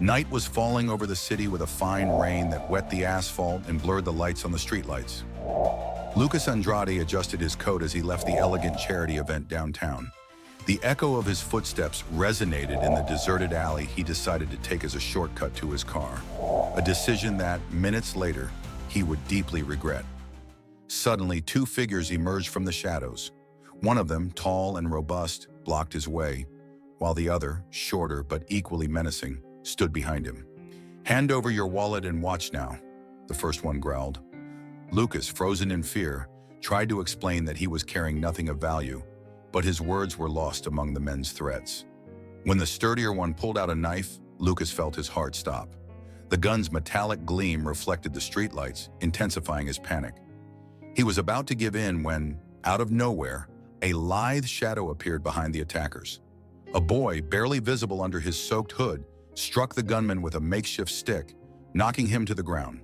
Night was falling over the city with a fine rain that wet the asphalt and blurred the lights on the streetlights. Lucas Andrade adjusted his coat as he left the elegant charity event downtown. The echo of his footsteps resonated in the deserted alley he decided to take as a shortcut to his car, a decision that, minutes later, he would deeply regret. Suddenly, two figures emerged from the shadows. One of them, tall and robust, blocked his way, while the other, shorter but equally menacing, stood behind him. "Hand over your wallet and watch now," the first one growled. Lucas, frozen in fear, tried to explain that he was carrying nothing of value, but his words were lost among the men's threats. When the sturdier one pulled out a knife, Lucas felt his heart stop. The gun's metallic gleam reflected the streetlights, intensifying his panic. He was about to give in when, out of nowhere, a lithe shadow appeared behind the attackers. A boy, barely visible under his soaked hood, struck the gunman with a makeshift stick, knocking him to the ground.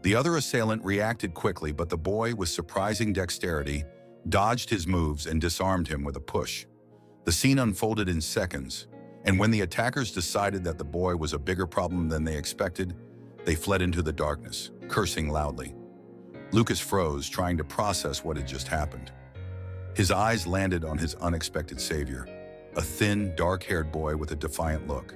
The other assailant reacted quickly, but the boy, with surprising dexterity, dodged his moves and disarmed him with a push. The scene unfolded in seconds, and when the attackers decided that the boy was a bigger problem than they expected, they fled into the darkness, cursing loudly. Lucas froze, trying to process what had just happened. His eyes landed on his unexpected savior, a thin, dark-haired boy with a defiant look.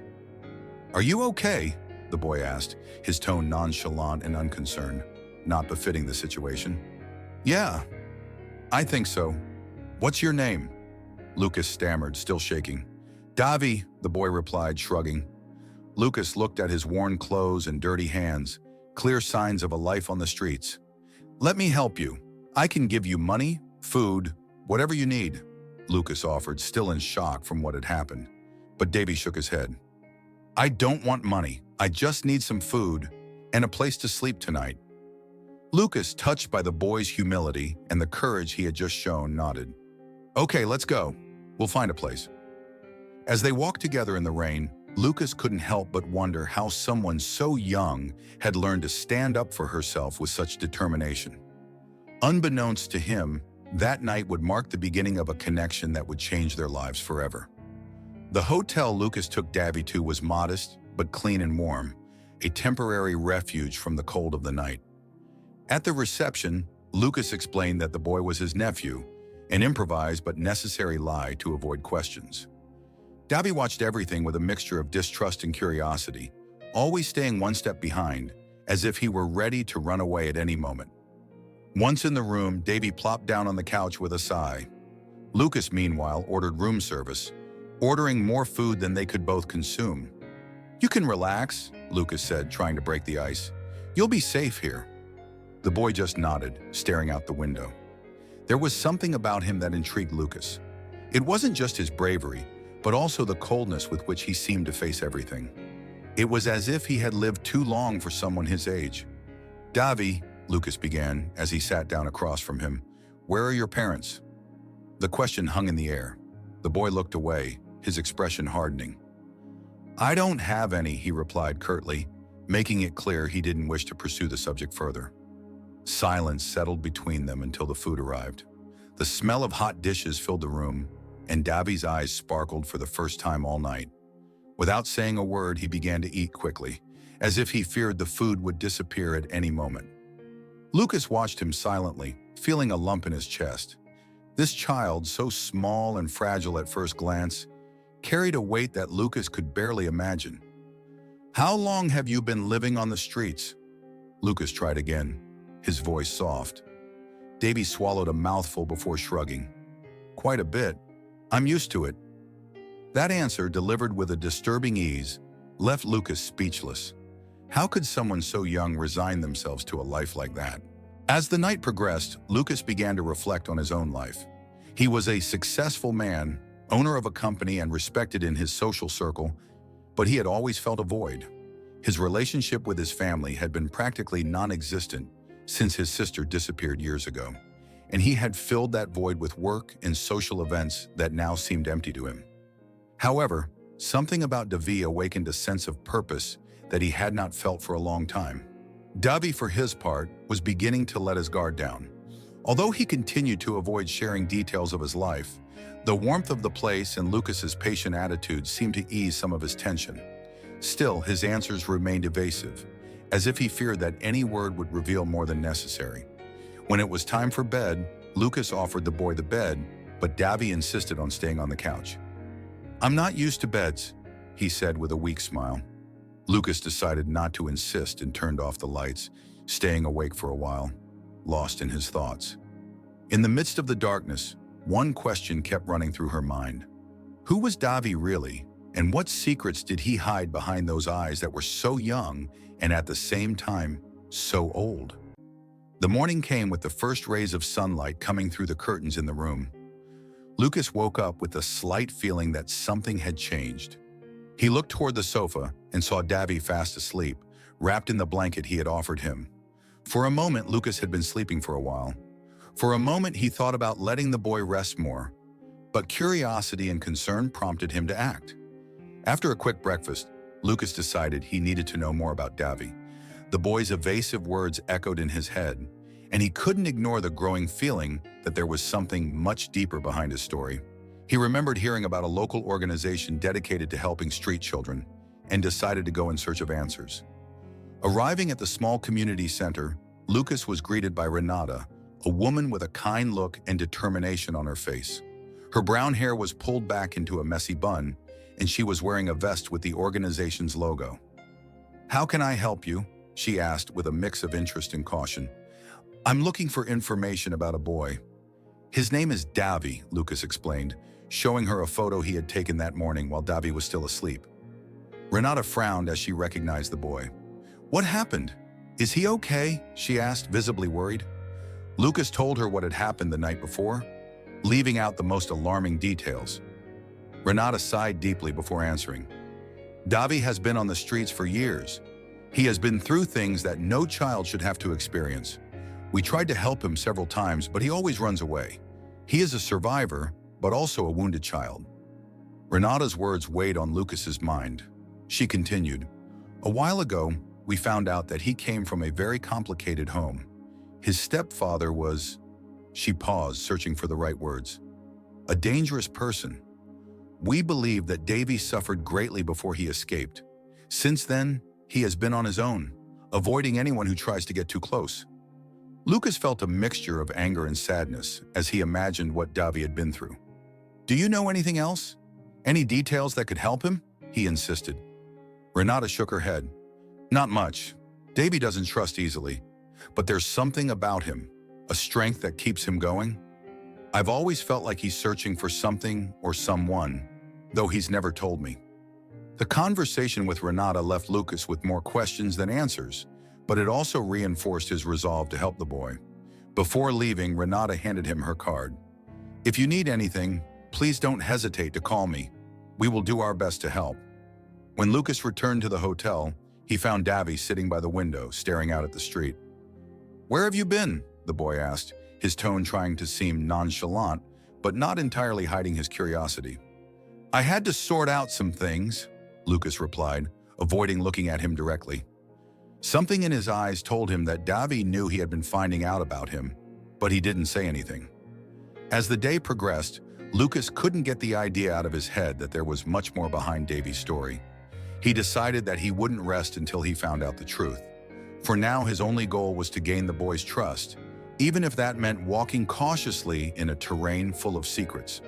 "Are you okay?" the boy asked, his tone nonchalant and unconcerned, not befitting the situation. "Yeah, I think so. What's your name?" Lucas stammered, still shaking. "Davi," the boy replied, shrugging. Lucas looked at his worn clothes and dirty hands, clear signs of a life on the streets. "Let me help you. I can give you money, food, whatever you need," Lucas offered, still in shock from what had happened. But Davy shook his head. "I don't want money. I just need some food and a place to sleep tonight." Lucas, touched by the boy's humility and the courage he had just shown, nodded. "Okay, let's go. We'll find a place." As they walked together in the rain, Lucas couldn't help but wonder how someone so young had learned to stand up for herself with such determination. Unbeknownst to him, that night would mark the beginning of a connection that would change their lives forever. The hotel Lucas took Davy to was modest, but clean and warm, a temporary refuge from the cold of the night. At the reception, Lucas explained that the boy was his nephew, an improvised but necessary lie to avoid questions. Davy watched everything with a mixture of distrust and curiosity, always staying one step behind, as if he were ready to run away at any moment. Once in the room, Davy plopped down on the couch with a sigh. Lucas, meanwhile, ordered room service, ordering more food than they could both consume. "You can relax," Lucas said, trying to break the ice. "You'll be safe here." The boy just nodded, staring out the window. There was something about him that intrigued Lucas. It wasn't just his bravery, but also the coldness with which he seemed to face everything. It was as if he had lived too long for someone his age. "Davi," Lucas began as he sat down across from him, "where are your parents?" The question hung in the air. The boy looked away, his expression hardening. "I don't have any," he replied curtly, making it clear he didn't wish to pursue the subject further. Silence settled between them until the food arrived. The smell of hot dishes filled the room, and Davi's eyes sparkled for the first time all night. Without saying a word, he began to eat quickly, as if he feared the food would disappear at any moment. Lucas watched him silently, feeling a lump in his chest. This child, so small and fragile at first glance, carried a weight that Lucas could barely imagine. "How long have you been living on the streets?" Lucas tried again, his voice soft. Davy swallowed a mouthful before shrugging. "Quite a bit. I'm used to it." That answer, delivered with a disturbing ease, left Lucas speechless. How could someone so young resign themselves to a life like that? As the night progressed, Lucas began to reflect on his own life. He was a successful man, owner of a company and respected in his social circle, but he had always felt a void. His relationship with his family had been practically non-existent since his sister disappeared years ago, and he had filled that void with work and social events that now seemed empty to him. However, something about Davi awakened a sense of purpose that he had not felt for a long time. Davi, for his part, was beginning to let his guard down. Although he continued to avoid sharing details of his life, the warmth of the place and Lucas's patient attitude seemed to ease some of his tension. Still, his answers remained evasive, as if he feared that any word would reveal more than necessary. When it was time for bed, Lucas offered the boy the bed, but Davy insisted on staying on the couch. "I'm not used to beds," he said with a weak smile. Lucas decided not to insist and turned off the lights, staying awake for a while, lost in his thoughts. In the midst of the darkness, one question kept running through her mind. Who was Davy really, and what secrets did he hide behind those eyes that were so young and at the same time so old? The morning came with the first rays of sunlight coming through the curtains in the room. Lucas woke up with a slight feeling that something had changed. He looked toward the sofa and saw Davy fast asleep, wrapped in the blanket he had offered him. For a moment, Lucas had been sleeping for a while. For a moment, he thought about letting the boy rest more, but curiosity and concern prompted him to act. After a quick breakfast, Lucas decided he needed to know more about Davy. The boy's evasive words echoed in his head, and he couldn't ignore the growing feeling that there was something much deeper behind his story. He remembered hearing about a local organization dedicated to helping street children and decided to go in search of answers. Arriving at the small community center, Lucas was greeted by Renata, a woman with a kind look and determination on her face. Her brown hair was pulled back into a messy bun, and she was wearing a vest with the organization's logo. "How can I help you?" she asked with a mix of interest and caution. "I'm looking for information about a boy." "His name is Davy," Lucas explained, showing her a photo he had taken that morning while Davy was still asleep. Renata frowned as she recognized the boy. "What happened? Is he okay?" she asked, visibly worried. Lucas told her what had happened the night before, leaving out the most alarming details. Renata sighed deeply before answering. "Davy has been on the streets for years. He has been through things that no child should have to experience. We tried to help him several times, but he always runs away. He is a survivor, but also a wounded child." Renata's words weighed on Lucas's mind. She continued, "A while ago, we found out that he came from a very complicated home. His stepfather was..." She paused, searching for the right words. "A dangerous person. We believe that Davy suffered greatly before he escaped. Since then, he has been on his own, avoiding anyone who tries to get too close." Lucas felt a mixture of anger and sadness as he imagined what Davy had been through. "Do you know anything else? Any details that could help him?" he insisted. Renata shook her head. "Not much. Davy doesn't trust easily, but there's something about him, a strength that keeps him going. I've always felt like he's searching for something or someone, though he's never told me." The conversation with Renata left Lucas with more questions than answers, but it also reinforced his resolve to help the boy. Before leaving, Renata handed him her card. "If you need anything, please don't hesitate to call me. We will do our best to help." When Lucas returned to the hotel, he found Davy sitting by the window, staring out at the street. "Where have you been?" the boy asked, his tone trying to seem nonchalant, but not entirely hiding his curiosity. "I had to sort out some things," Lucas replied, avoiding looking at him directly. Something in his eyes told him that Davy knew he had been finding out about him, but he didn't say anything. As the day progressed, Lucas couldn't get the idea out of his head that there was much more behind Davy's story. He decided that he wouldn't rest until he found out the truth. For now, his only goal was to gain the boy's trust, even if that meant walking cautiously in a terrain full of secrets.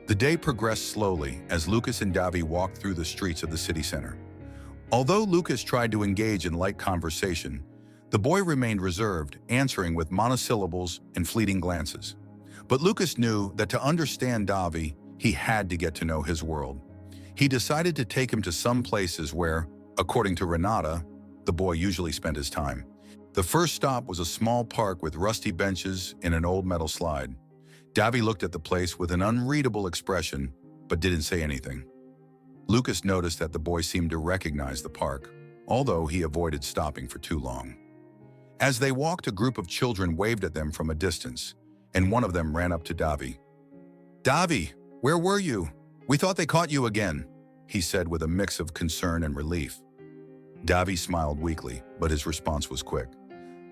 The day progressed slowly as Lucas and Davy walked through the streets of the city center. Although Lucas tried to engage in light conversation, the boy remained reserved, answering with monosyllables and fleeting glances. But Lucas knew that to understand Davy, he had to get to know his world. He decided to take him to some places where, according to Renata, the boy usually spent his time. The first stop was a small park with rusty benches and an old metal slide. Davy looked at the place with an unreadable expression, but didn't say anything. Lucas noticed that the boy seemed to recognize the park, although he avoided stopping for too long. As they walked, a group of children waved at them from a distance, and one of them ran up to Davy. "Davy, where were you? We thought they caught you again," he said with a mix of concern and relief. Davy smiled weakly, but his response was quick.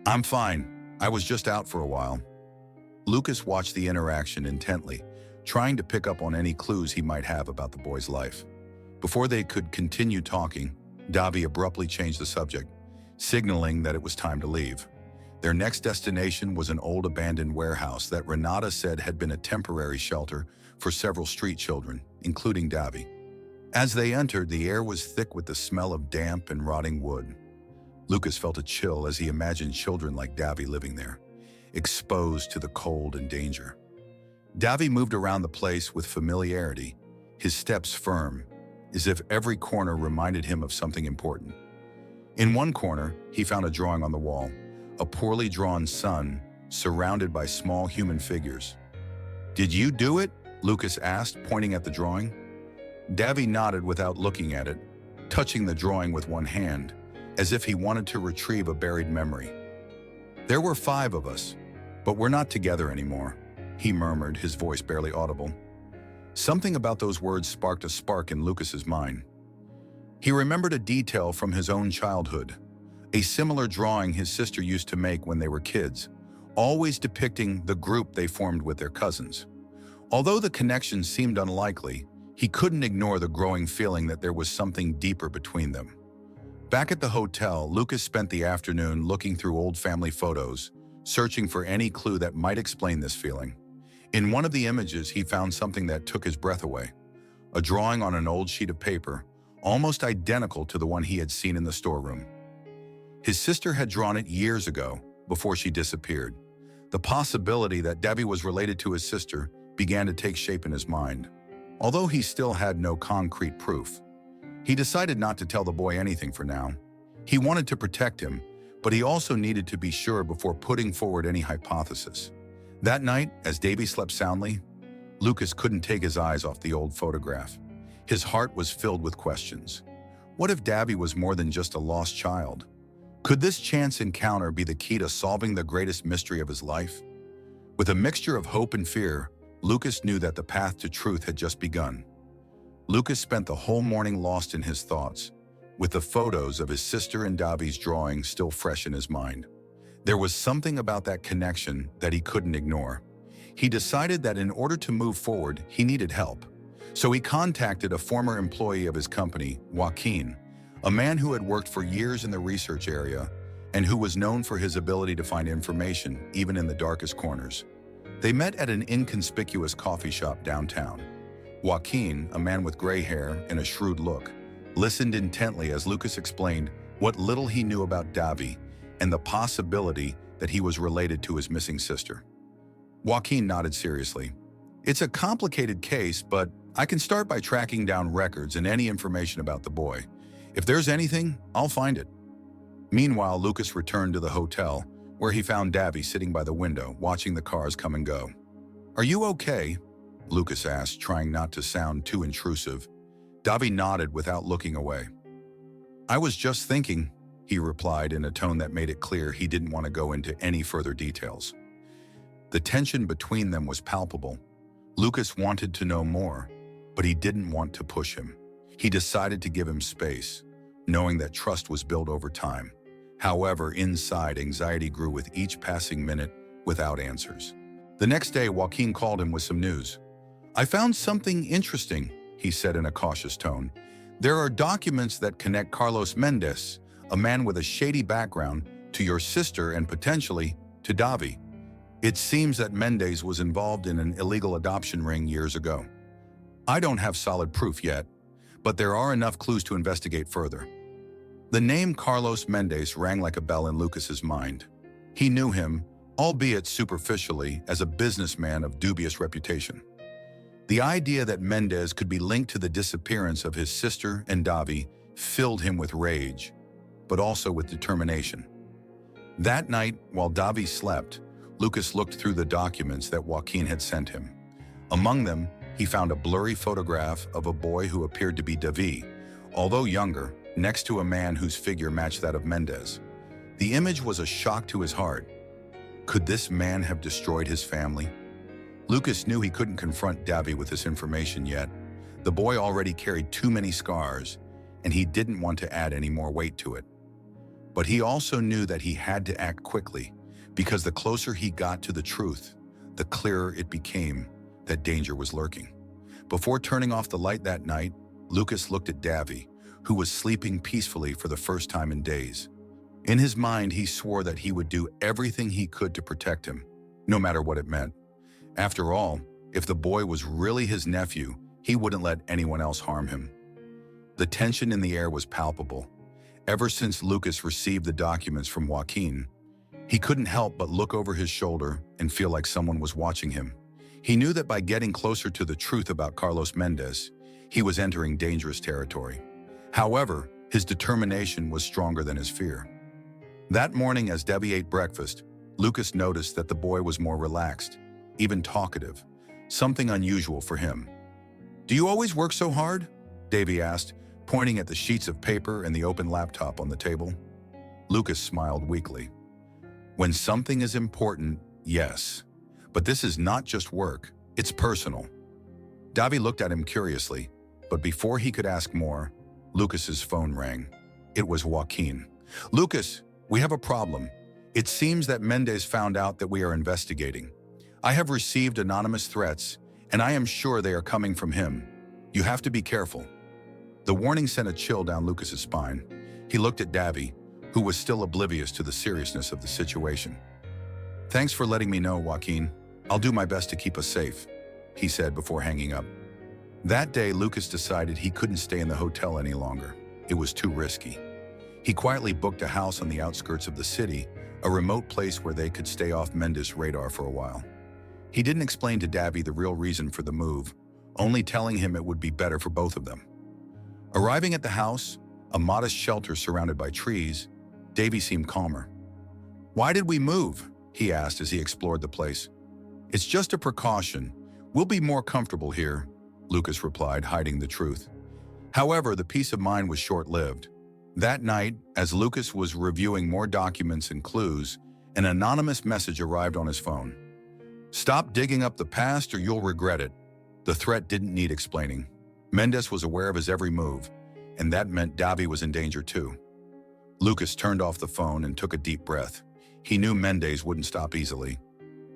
"I'm fine. I was just out for a while." Lucas watched the interaction intently, trying to pick up on any clues he might have about the boy's life. Before they could continue talking, Davy abruptly changed the subject, signaling that it was time to leave. Their next destination was an old abandoned warehouse that Renata said had been a temporary shelter for several street children, including Davy. As they entered, the air was thick with the smell of damp and rotting wood. Lucas felt a chill as he imagined children like Davy living there, exposed to the cold and danger. Davy moved around the place with familiarity, his steps firm, as if every corner reminded him of something important. In one corner, he found a drawing on the wall, a poorly drawn sun surrounded by small human figures. "Did you do it?" Lucas asked, pointing at the drawing. Davy nodded without looking at it, touching the drawing with one hand, as if he wanted to retrieve a buried memory. "There were 5 of us, but we're not together anymore," he murmured, his voice barely audible. Something about those words sparked a spark in Lucas's mind. He remembered a detail from his own childhood, a similar drawing his sister used to make when they were kids, always depicting the group they formed with their cousins. Although the connection seemed unlikely, he couldn't ignore the growing feeling that there was something deeper between them. Back at the hotel, Lucas spent the afternoon looking through old family photos, searching for any clue that might explain this feeling. In one of the images, he found something that took his breath away, a drawing on an old sheet of paper, almost identical to the one he had seen in the storeroom. His sister had drawn it years ago, before she disappeared. The possibility that Davy was related to his sister began to take shape in his mind. Although he still had no concrete proof, he decided not to tell the boy anything for now. He wanted to protect him, but he also needed to be sure before putting forward any hypothesis. That night, as Davy slept soundly, Lucas couldn't take his eyes off the old photograph. His heart was filled with questions. What if Davy was more than just a lost child? Could this chance encounter be the key to solving the greatest mystery of his life? With a mixture of hope and fear, Lucas knew that the path to truth had just begun. Lucas spent the whole morning lost in his thoughts, with the photos of his sister and Davy's drawing still fresh in his mind. There was something about that connection that he couldn't ignore. He decided that in order to move forward, he needed help. So he contacted a former employee of his company, Joaquin, a man who had worked for years in the research area and who was known for his ability to find information even in the darkest corners. They met at an inconspicuous coffee shop downtown. Joaquin, a man with gray hair and a shrewd look, listened intently as Lucas explained what little he knew about Davy and the possibility that he was related to his missing sister. Joaquin nodded seriously. "It's a complicated case, but I can start by tracking down records and any information about the boy. If there's anything, I'll find it." Meanwhile, Lucas returned to the hotel, where he found Davy sitting by the window, watching the cars come and go. "Are you okay?" Lucas asked, trying not to sound too intrusive. Davy nodded without looking away. "I was just thinking," he replied in a tone that made it clear he didn't want to go into any further details. The tension between them was palpable. Lucas wanted to know more, but he didn't want to push him. He decided to give him space, knowing that trust was built over time. However, inside, anxiety grew with each passing minute without answers. The next day, Joaquin called him with some news. "I found something interesting," he said in a cautious tone. "There are documents that connect Carlos Mendez, a man with a shady background, to your sister and potentially to Davy. It seems that Mendez was involved in an illegal adoption ring years ago. I don't have solid proof yet, but there are enough clues to investigate further." The name Carlos Mendez rang like a bell in Lucas's mind. He knew him, albeit superficially, as a businessman of dubious reputation. The idea that Mendez could be linked to the disappearance of his sister and Davy filled him with rage, but also with determination. That night, while Davy slept, Lucas looked through the documents that Joaquin had sent him. Among them, he found a blurry photograph of a boy who appeared to be Davy, although younger, next to a man whose figure matched that of Mendez. The image was a shock to his heart. Could this man have destroyed his family? Lucas knew he couldn't confront Davy with this information yet. The boy already carried too many scars, and he didn't want to add any more weight to it. But he also knew that he had to act quickly, because the closer he got to the truth, the clearer it became that danger was lurking. Before turning off the light that night, Lucas looked at Davy, who was sleeping peacefully for the first time in days. In his mind, he swore that he would do everything he could to protect him, no matter what it meant. After all, if the boy was really his nephew, he wouldn't let anyone else harm him. The tension in the air was palpable. Ever since Lucas received the documents from Joaquin, he couldn't help but look over his shoulder and feel like someone was watching him. He knew that by getting closer to the truth about Carlos Mendez, he was entering dangerous territory. However, his determination was stronger than his fear. That morning, as Debbie ate breakfast, Lucas noticed that the boy was more relaxed, even talkative, something unusual for him. "Do you always work so hard?" Davy asked, pointing at the sheets of paper and the open laptop on the table. Lucas smiled weakly. "When something is important, yes. But this is not just work, it's personal." Davy looked at him curiously, but before he could ask more, Lucas's phone rang. It was Joaquin. "Lucas, we have a problem. It seems that Mendez found out that we are investigating. I have received anonymous threats, and I am sure they are coming from him. You have to be careful." The warning sent a chill down Lucas's spine. He looked at Davy, who was still oblivious to the seriousness of the situation. "Thanks for letting me know, Joaquin. I'll do my best to keep us safe," he said before hanging up. That day, Lucas decided he couldn't stay in the hotel any longer. It was too risky. He quietly booked a house on the outskirts of the city, a remote place where they could stay off Mendez's radar for a while. He didn't explain to Davy the real reason for the move, only telling him it would be better for both of them. Arriving at the house, a modest shelter surrounded by trees, Davy seemed calmer. "Why did we move?" he asked as he explored the place. "It's just a precaution. We'll be more comfortable here," Lucas replied, hiding the truth. However, the peace of mind was short-lived. That night, as Lucas was reviewing more documents and clues, an anonymous message arrived on his phone. "Stop digging up the past or you'll regret it." The threat didn't need explaining. Mendez was aware of his every move, and that meant Davy was in danger too. Lucas turned off the phone and took a deep breath. He knew Mendez wouldn't stop easily.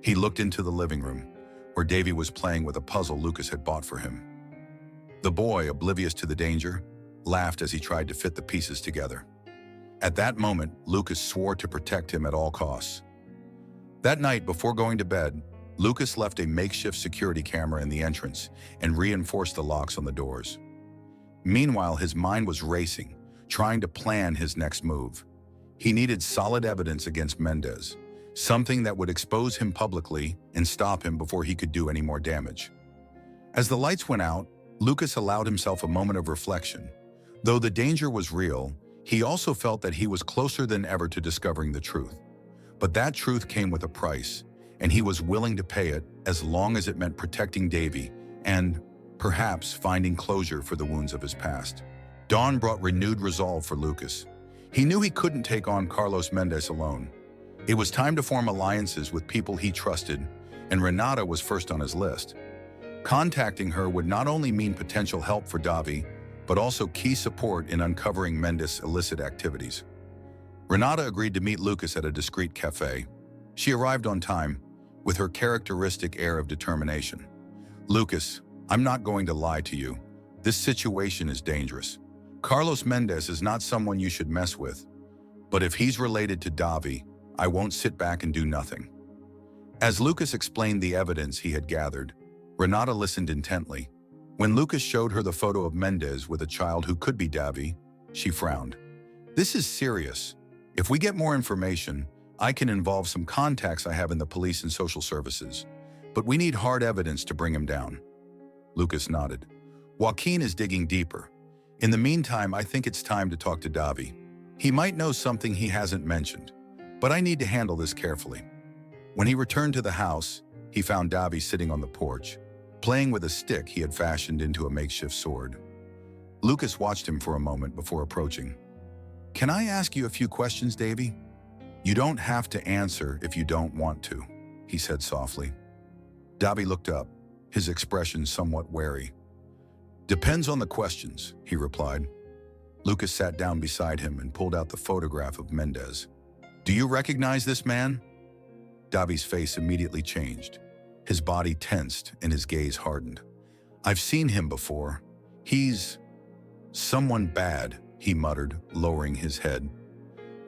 He looked into the living room, where Davy was playing with a puzzle Lucas had bought for him. The boy, oblivious to the danger, laughed as he tried to fit the pieces together. At that moment, Lucas swore to protect him at all costs. That night, before going to bed, Lucas left a makeshift security camera in the entrance and reinforced the locks on the doors. Meanwhile, his mind was racing, trying to plan his next move. He needed solid evidence against Mendez, something that would expose him publicly and stop him before he could do any more damage. As the lights went out, Lucas allowed himself a moment of reflection. Though the danger was real, he also felt that he was closer than ever to discovering the truth. But that truth came with a price, and he was willing to pay it as long as it meant protecting Davy and, perhaps, finding closure for the wounds of his past. Dawn brought renewed resolve for Lucas. He knew he couldn't take on Carlos Mendez alone. It was time to form alliances with people he trusted, and Renata was first on his list. Contacting her would not only mean potential help for Davy, but also key support in uncovering Mendez's illicit activities. Renata agreed to meet Lucas at a discreet cafe. She arrived on time, with her characteristic air of determination. "Lucas, I'm not going to lie to you. This situation is dangerous. Carlos Mendez is not someone you should mess with. But if he's related to Davy, I won't sit back and do nothing." As Lucas explained the evidence he had gathered, Renata listened intently. When Lucas showed her the photo of Mendez with a child who could be Davy, she frowned. "This is serious. If we get more information, I can involve some contacts I have in the police and social services. But we need hard evidence to bring him down." Lucas nodded. "Joaquin is digging deeper. In the meantime, I think it's time to talk to Davy. He might know something he hasn't mentioned, but I need to handle this carefully." When he returned to the house, he found Davy sitting on the porch, playing with a stick he had fashioned into a makeshift sword. Lucas watched him for a moment before approaching. "Can I ask you a few questions, Davy?" "You don't have to answer if you don't want to," he said softly. Davy looked up, his expression somewhat wary. "Depends on the questions," he replied. Lucas sat down beside him and pulled out the photograph of Mendez. "Do you recognize this man?" Davy's face immediately changed. His body tensed and his gaze hardened. "I've seen him before. He's..." "Someone bad," he muttered, lowering his head.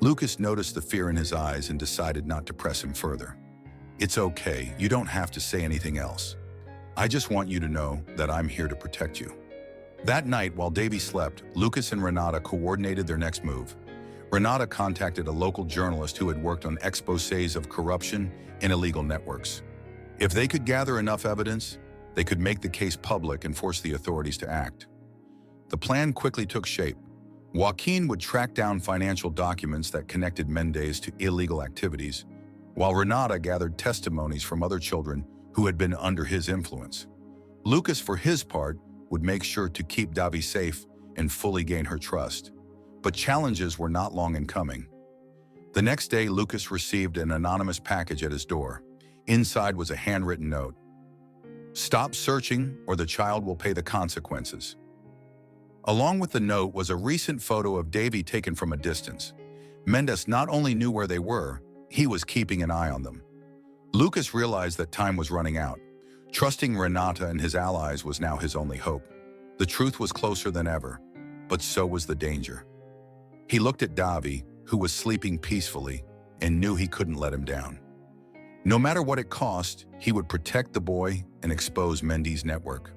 Lucas noticed the fear in his eyes and decided not to press him further. "It's okay, you don't have to say anything else. I just want you to know that I'm here to protect you." That night, while Davy slept, Lucas and Renata coordinated their next move. Renata contacted a local journalist who had worked on exposés of corruption in illegal networks. If they could gather enough evidence, they could make the case public and force the authorities to act. The plan quickly took shape. Joaquin would track down financial documents that connected Mendez to illegal activities, while Renata gathered testimonies from other children who had been under his influence. Lucas, for his part, would make sure to keep Davy safe and fully gain her trust. But challenges were not long in coming. The next day, Lucas received an anonymous package at his door. Inside was a handwritten note. "Stop searching or the child will pay the consequences." Along with the note was a recent photo of Davy taken from a distance. Mendez not only knew where they were, he was keeping an eye on them. Lucas realized that time was running out. Trusting Renata and his allies was now his only hope. The truth was closer than ever, but so was the danger. He looked at Davy, who was sleeping peacefully, and knew he couldn't let him down. No matter what it cost, he would protect the boy and expose Mendez's network.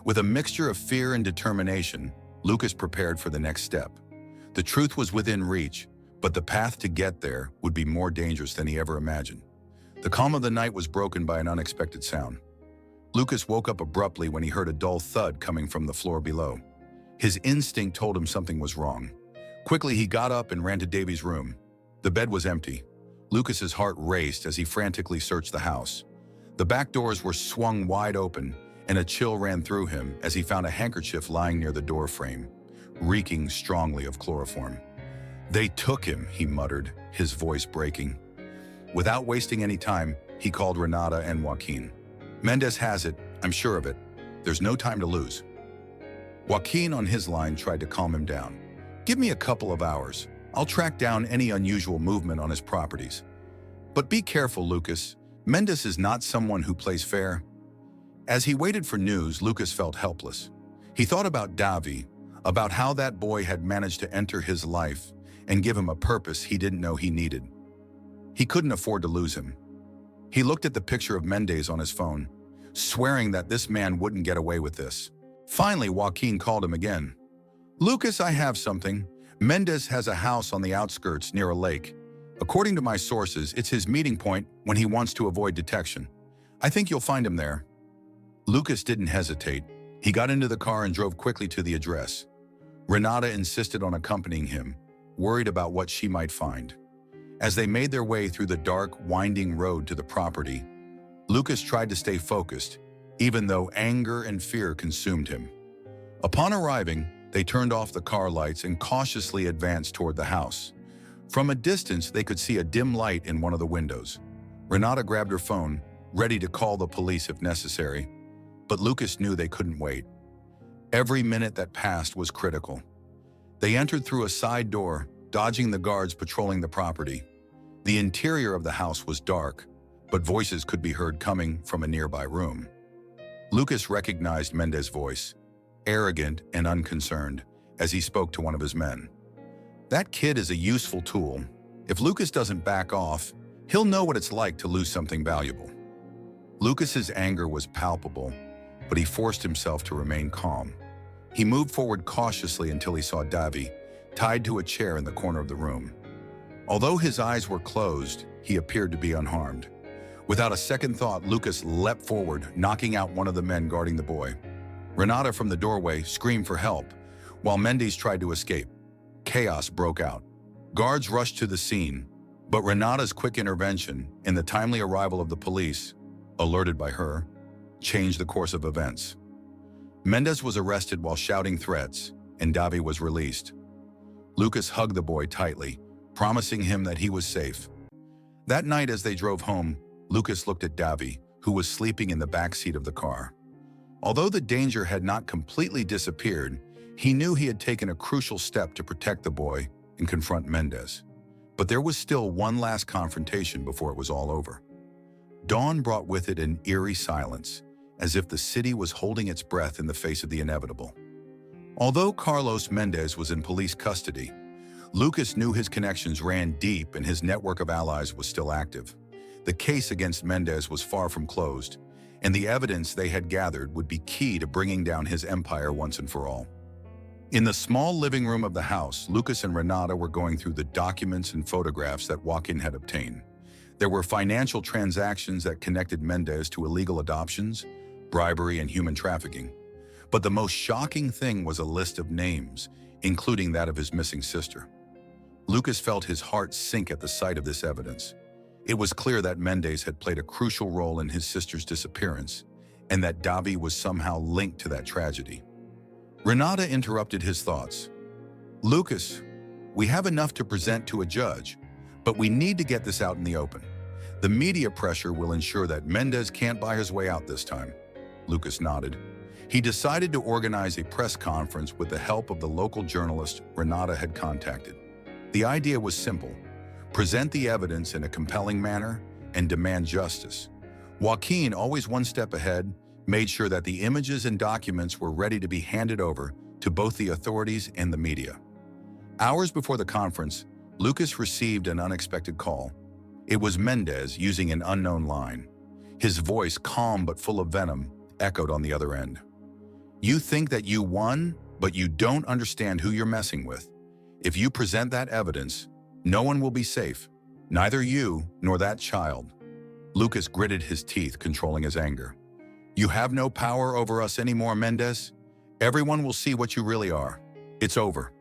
With a mixture of fear and determination, Lucas prepared for the next step. The truth was within reach, but the path to get there would be more dangerous than he ever imagined. The calm of the night was broken by an unexpected sound. Lucas woke up abruptly when he heard a dull thud coming from the floor below. His instinct told him something was wrong. Quickly, he got up and ran to Davy's room. The bed was empty. Lucas's heart raced as he frantically searched the house. The back doors were swung wide open, and a chill ran through him as he found a handkerchief lying near the door frame, reeking strongly of chloroform. "They took him," he muttered, his voice breaking. Without wasting any time, he called Renata and Joaquin. "Mendez has it, I'm sure of it. There's no time to lose." Joaquin on his line tried to calm him down. "Give me a couple of hours. I'll track down any unusual movement on his properties. But be careful, Lucas. Mendez is not someone who plays fair." As he waited for news, Lucas felt helpless. He thought about Davy, about how that boy had managed to enter his life and give him a purpose he didn't know he needed. He couldn't afford to lose him. He looked at the picture of Mendez on his phone, swearing that this man wouldn't get away with this. Finally, Joaquin called him again. "Lucas, I have something. Mendez has a house on the outskirts near a lake. According to my sources, it's his meeting point when he wants to avoid detection. I think you'll find him there." Lucas didn't hesitate. He got into the car and drove quickly to the address. Renata insisted on accompanying him, worried about what she might find. As they made their way through the dark, winding road to the property, Lucas tried to stay focused, even though anger and fear consumed him. Upon arriving, they turned off the car lights and cautiously advanced toward the house. From a distance, they could see a dim light in one of the windows. Renata grabbed her phone, ready to call the police if necessary, but Lucas knew they couldn't wait. Every minute that passed was critical. They entered through a side door, dodging the guards patrolling the property. The interior of the house was dark, but voices could be heard coming from a nearby room. Lucas recognized Mendez's voice, arrogant and unconcerned, as he spoke to one of his men. "That kid is a useful tool. If Lucas doesn't back off, he'll know what it's like to lose something valuable." Lucas's anger was palpable, but he forced himself to remain calm. He moved forward cautiously until he saw Davy, tied to a chair in the corner of the room. Although his eyes were closed, he appeared to be unharmed. Without a second thought, Lucas leapt forward, knocking out one of the men guarding the boy. Renata from the doorway screamed for help, while Mendez tried to escape. Chaos broke out. Guards rushed to the scene, but Renata's quick intervention and the timely arrival of the police, alerted by her, changed the course of events. Mendez was arrested while shouting threats, and Davy was released. Lucas hugged the boy tightly, promising him that he was safe. That night as they drove home, Lucas looked at Davy, who was sleeping in the back seat of the car. Although the danger had not completely disappeared, he knew he had taken a crucial step to protect the boy and confront Mendez. But there was still one last confrontation before it was all over. Dawn brought with it an eerie silence, as if the city was holding its breath in the face of the inevitable. Although Carlos Mendez was in police custody, Lucas knew his connections ran deep and his network of allies was still active. The case against Mendez was far from closed, and the evidence they had gathered would be key to bringing down his empire once and for all. In the small living room of the house, Lucas and Renata were going through the documents and photographs that Joaquin had obtained. There were financial transactions that connected Mendez to illegal adoptions, bribery, and human trafficking. But the most shocking thing was a list of names, including that of his missing sister. Lucas felt his heart sink at the sight of this evidence. It was clear that Mendez had played a crucial role in his sister's disappearance, and that Davi was somehow linked to that tragedy. Renata interrupted his thoughts. "Lucas, we have enough to present to a judge, but we need to get this out in the open. The media pressure will ensure that Mendez can't buy his way out this time." Lucas nodded. He decided to organize a press conference with the help of the local journalist Renata had contacted. The idea was simple: present the evidence in a compelling manner and demand justice. Joaquin, always one step ahead, made sure that the images and documents were ready to be handed over to both the authorities and the media. Hours before the conference, Lucas received an unexpected call. It was Mendez using an unknown line. His voice, calm but full of venom, echoed on the other end. "You think that you won, but you don't understand who you're messing with. If you present that evidence, no one will be safe, neither you nor that child." Lucas gritted his teeth, controlling his anger. "You have no power over us anymore, Mendez. Everyone will see what you really are. It's over."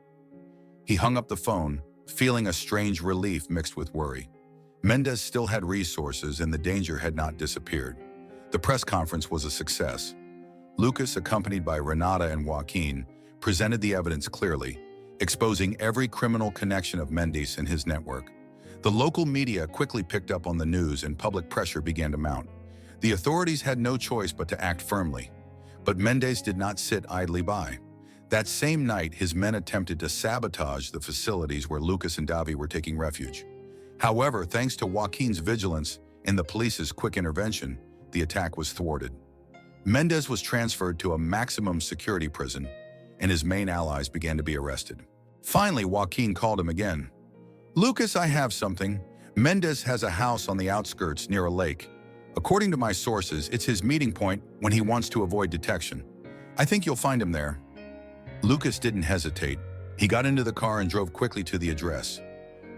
He hung up the phone, feeling a strange relief mixed with worry. Mendez still had resources and the danger had not disappeared. The press conference was a success. Lucas, accompanied by Renata and Joaquin, presented the evidence clearly, exposing every criminal connection of Mendez and his network. The local media quickly picked up on the news and public pressure began to mount. The authorities had no choice but to act firmly. But Mendez did not sit idly by. That same night, his men attempted to sabotage the facilities where Lucas and Davi were taking refuge. However, thanks to Joaquin's vigilance and the police's quick intervention, the attack was thwarted. Mendez was transferred to a maximum security prison, and his main allies began to be arrested. Finally, Joaquin called him again. "Lucas, I have something. Mendez has a house on the outskirts near a lake. According to my sources, it's his meeting point when he wants to avoid detection. I think you'll find him there." Lucas didn't hesitate. He got into the car and drove quickly to the address.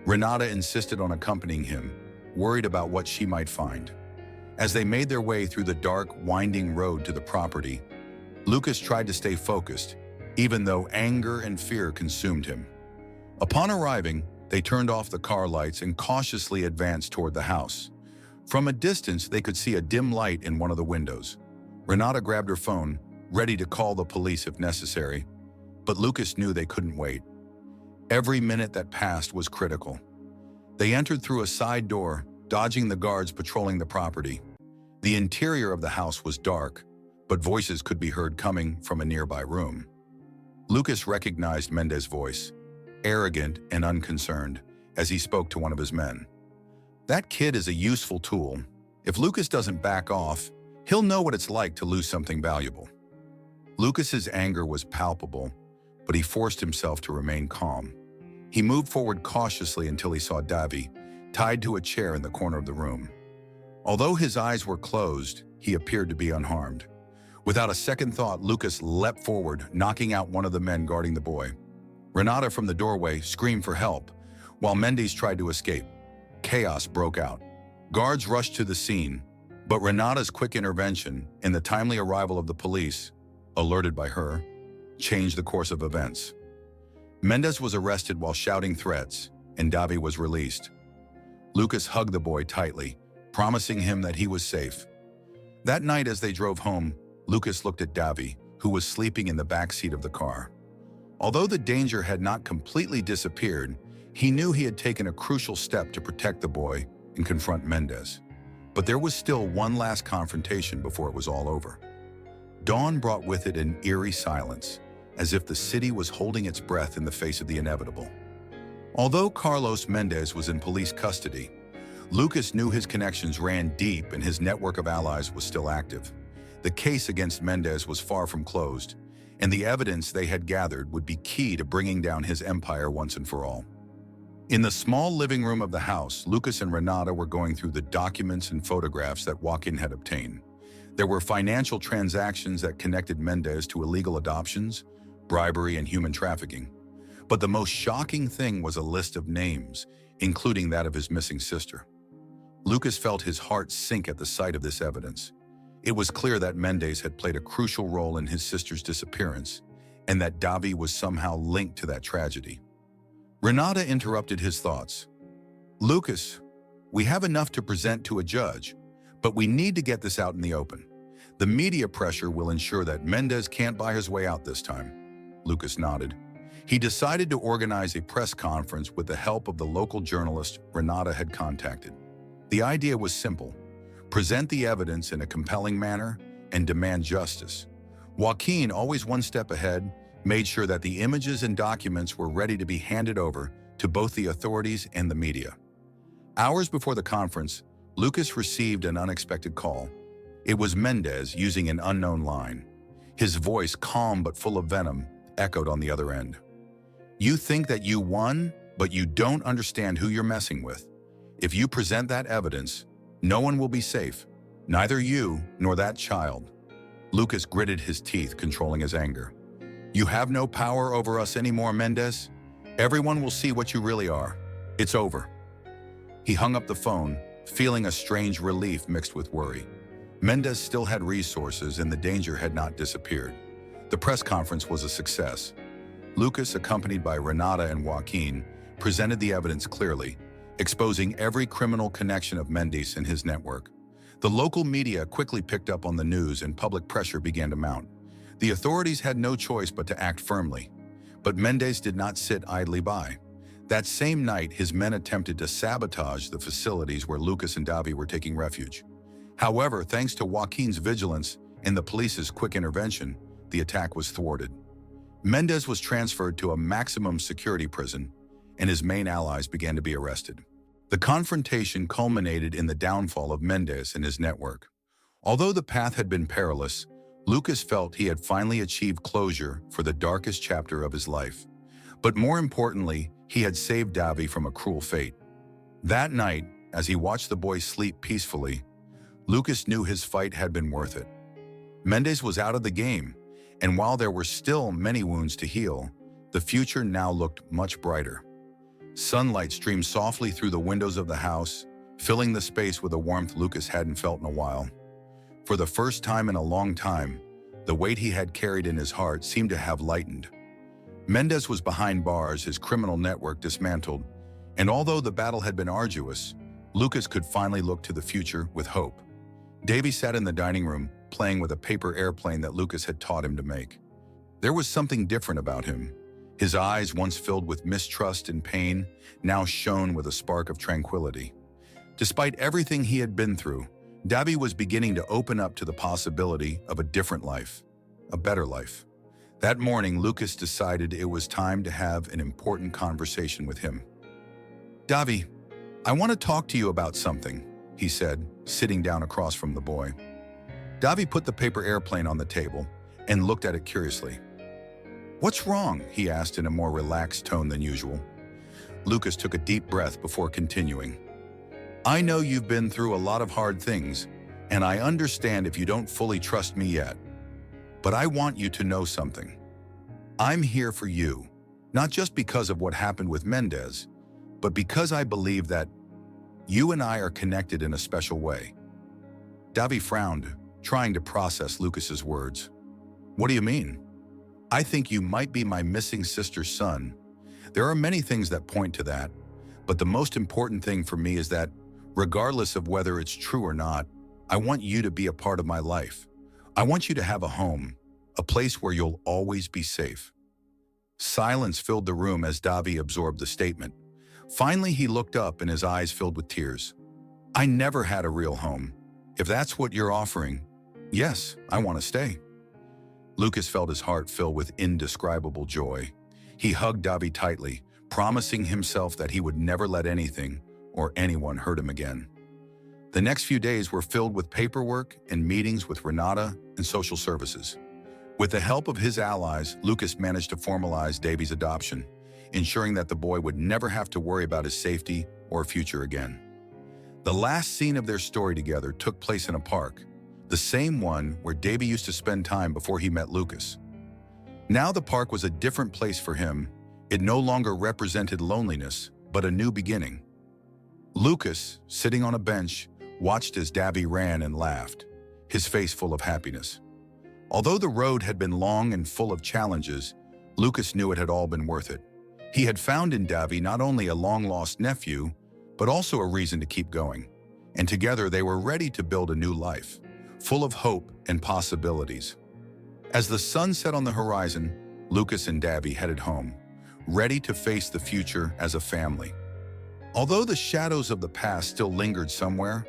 Renata insisted on accompanying him, worried about what she might find. As they made their way through the dark, winding road to the property, Lucas tried to stay focused, even though anger and fear consumed him. Upon arriving, they turned off the car lights and cautiously advanced toward the house. From a distance, they could see a dim light in one of the windows. Renata grabbed her phone, ready to call the police if necessary, but Lucas knew they couldn't wait. Every minute that passed was critical. They entered through a side door, dodging the guards patrolling the property. The interior of the house was dark, but voices could be heard coming from a nearby room. Lucas recognized Mendez's voice, arrogant and unconcerned, as he spoke to one of his men. "That kid is a useful tool. If Lucas doesn't back off, he'll know what it's like to lose something valuable." Lucas's anger was palpable, but he forced himself to remain calm. He moved forward cautiously until he saw Davi, tied to a chair in the corner of the room. Although his eyes were closed, he appeared to be unharmed. Without a second thought, Lucas leapt forward, knocking out one of the men guarding the boy. Renata from the doorway screamed for help, while Mendez tried to escape. Chaos broke out. Guards rushed to the scene, but Renata's quick intervention and the timely arrival of the police, alerted by her, changed the course of events. Mendez was arrested while shouting threats, and Davi was released. Lucas hugged the boy tightly, promising him that he was safe. That night as they drove home, Lucas looked at Davi, who was sleeping in the back seat of the car. Although the danger had not completely disappeared, he knew he had taken a crucial step to protect the boy and confront Mendez. But there was still one last confrontation before it was all over. Dawn brought with it an eerie silence, as if the city was holding its breath in the face of the inevitable. Although Carlos Mendez was in police custody, Lucas knew his connections ran deep and his network of allies was still active. The case against Mendez was far from closed, and the evidence they had gathered would be key to bringing down his empire once and for all. In the small living room of the house, Lucas and Renata were going through the documents and photographs that Joaquin had obtained. There were financial transactions that connected Mendez to illegal adoptions, bribery, and human trafficking. But the most shocking thing was a list of names, including that of his missing sister. Lucas felt his heart sink at the sight of this evidence. It was clear that Mendez had played a crucial role in his sister's disappearance, and that Davi was somehow linked to that tragedy. Renata interrupted his thoughts. "Lucas, we have enough to present to a judge, but we need to get this out in the open. The media pressure will ensure that Mendez can't buy his way out this time." Lucas nodded. He decided to organize a press conference with the help of the local journalist Renata had contacted. The idea was simple: present the evidence in a compelling manner and demand justice. Joaquin, always one step ahead, made sure that the images and documents were ready to be handed over to both the authorities and the media. Hours before the conference, Lucas received an unexpected call. It was Mendez using an unknown line. His voice, calm but full of venom, echoed on the other end. "You think that you won, but you don't understand who you're messing with. If you present that evidence, no one will be safe, neither you nor that child." Lucas gritted his teeth, controlling his anger. "You have no power over us anymore, Mendez. Everyone will see what you really are. It's over." He hung up the phone, feeling a strange relief mixed with worry. Mendez still had resources and the danger had not disappeared. The press conference was a success. Lucas, accompanied by Renata and Joaquin, presented the evidence clearly, exposing every criminal connection of Mendez and his network. The local media quickly picked up on the news and public pressure began to mount. The authorities had no choice but to act firmly. But Mendez did not sit idly by. That same night, his men attempted to sabotage the facilities where Lucas and Davi were taking refuge. However, thanks to Joaquin's vigilance and the police's quick intervention, the attack was thwarted. Mendez was transferred to a maximum security prison, and his main allies began to be arrested. The confrontation culminated in the downfall of Mendez and his network. Although the path had been perilous, Lucas felt he had finally achieved closure for the darkest chapter of his life. But more importantly, he had saved Davi from a cruel fate. That night, as he watched the boy sleep peacefully, Lucas knew his fight had been worth it. Mendez was out of the game, and while there were still many wounds to heal, the future now looked much brighter. Sunlight streamed softly through the windows of the house, filling the space with a warmth Lucas hadn't felt in a while. For the first time in a long time, the weight he had carried in his heart seemed to have lightened. Mendez was behind bars, his criminal network dismantled, and although the battle had been arduous, Lucas could finally look to the future with hope. Davy sat in the dining room, playing with a paper airplane that Lucas had taught him to make. There was something different about him. His eyes, once filled with mistrust and pain, now shone with a spark of tranquility. Despite everything he had been through, Davi was beginning to open up to the possibility of a different life, a better life. That morning, Lucas decided it was time to have an important conversation with him. "Davi, I want to talk to you about something," he said, sitting down across from the boy. Davi put the paper airplane on the table and looked at it curiously. "What's wrong?" he asked in a more relaxed tone than usual. Lucas took a deep breath before continuing. "I know you've been through a lot of hard things, and I understand if you don't fully trust me yet. But I want you to know something. I'm here for you, not just because of what happened with Mendez, but because I believe that you and I are connected in a special way." Davi frowned, trying to process Lucas's words. "What do you mean?" "I think you might be my missing sister's son. There are many things that point to that, but the most important thing for me is that, regardless of whether it's true or not, I want you to be a part of my life. I want you to have a home, a place where you'll always be safe." Silence filled the room as Davi absorbed the statement. Finally, he looked up and his eyes filled with tears. "I never had a real home. If that's what you're offering, yes, I want to stay." Lucas felt his heart fill with indescribable joy. He hugged Davi tightly, promising himself that he would never let anything or anyone hurt him again. The next few days were filled with paperwork and meetings with Renata and social services. With the help of his allies, Lucas managed to formalize Davy's adoption, ensuring that the boy would never have to worry about his safety or future again. The last scene of their story together took place in a park, the same one where Davy used to spend time before he met Lucas. Now the park was a different place for him. It no longer represented loneliness, but a new beginning. Lucas, sitting on a bench, watched as Davy ran and laughed, his face full of happiness. Although the road had been long and full of challenges, Lucas knew it had all been worth it. He had found in Davy not only a long-lost nephew, but also a reason to keep going. And together they were ready to build a new life, full of hope and possibilities. As the sun set on the horizon, Lucas and Davy headed home, ready to face the future as a family. Although the shadows of the past still lingered somewhere,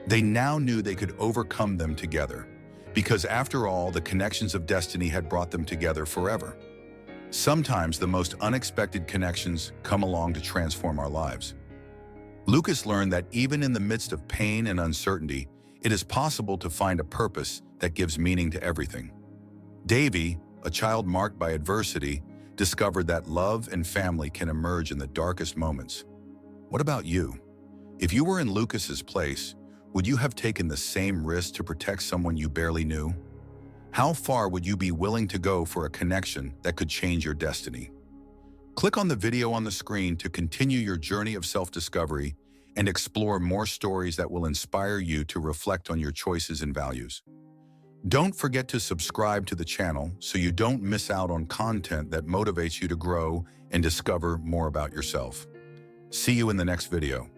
they now knew they could overcome them together, because after all, the connections of destiny had brought them together forever. Sometimes the most unexpected connections come along to transform our lives. Lucas learned that even in the midst of pain and uncertainty, it is possible to find a purpose that gives meaning to everything. Davy, a child marked by adversity, discovered that love and family can emerge in the darkest moments. What about you? If you were in Lucas's place, would you have taken the same risk to protect someone you barely knew? How far would you be willing to go for a connection that could change your destiny? Click on the video on the screen to continue your journey of self-discovery and explore more stories that will inspire you to reflect on your choices and values. Don't forget to subscribe to the channel so you don't miss out on content that motivates you to grow and discover more about yourself. See you in the next video.